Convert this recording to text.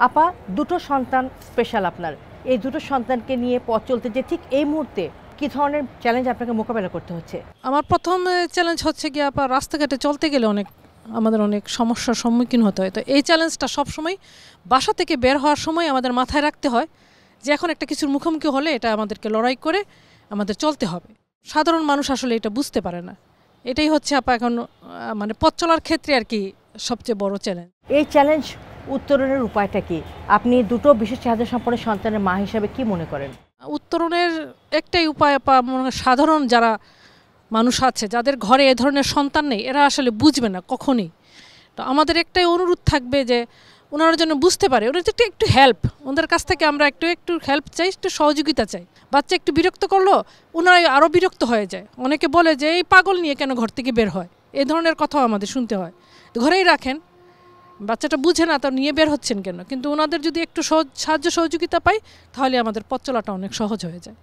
আপা, দুটো সন্তান স্পেশাল আপনার, এই দুটো সন্তানকে নিয়ে পথ চলতে যে ঠিক এই মুহূর্তে কি ধরনের চ্যালেঞ্জ আপনাকে মোকাবেলা করতে হচ্ছে? আমার প্রথম চ্যালেঞ্জ হচ্ছে গিয়ে আপা রাস্তাঘাটে চলতে গেলে আমাদের অনেক সমস্যার সম্মুখীন হতে হয়। তো এই চ্যালেঞ্জটা সবসময় বাসা থেকে বের হওয়ার সময় আমাদের মাথায় রাখতে হয় যে এখন একটা কিছুর মুখোমুখি হলে এটা আমাদেরকে লড়াই করে আমাদের চলতে হবে। সাধারণ মানুষ আসলে এটা বুঝতে পারে না। এটাই হচ্ছে আপা এখন মানে পথ চলার ক্ষেত্রে আর কি সবচেয়ে বড় চ্যালেঞ্জ। এই চ্যালেঞ্জ উত্তরণের উপায়টা কি? আপনি দুটো বিশেষ চাহিদা সম্পন্ন সন্তানের মা হিসাবে কি মনে করেন? উত্তরণের একটাই উপায় আপা, সাধারণ যারা মানুষ আছে যাদের ঘরে এ ধরনের সন্তান নেই, এরা আসলে বুঝবে না কখনই। তো আমাদের একটাই অনুরোধ থাকবে যে ওনারা যেন বুঝতে পারে, ওরা একটু হেল্প, ওদের কাছ থেকে আমরা একটু হেল্প চাই, একটু সহযোগিতা চাই। বাচ্চা একটু বিরক্ত করলো, ওনারাই আরও বিরক্ত হয়ে যায়। অনেকে বলে যে এই পাগল নিয়ে কেন ঘর থেকে বের হয়, এই ধরনের কথাও আমাদের শুনতে হয়। ঘরেই রাখেন, বাচ্চাটা বুঝে না, তার নিয়ে বের হচ্ছেন কেন। কিন্তু ওনাদের যদি একটু সাহায্য সহযোগিতা পাই তাহলে আমাদের পথ চলাটা অনেক সহজ হয়ে যায়।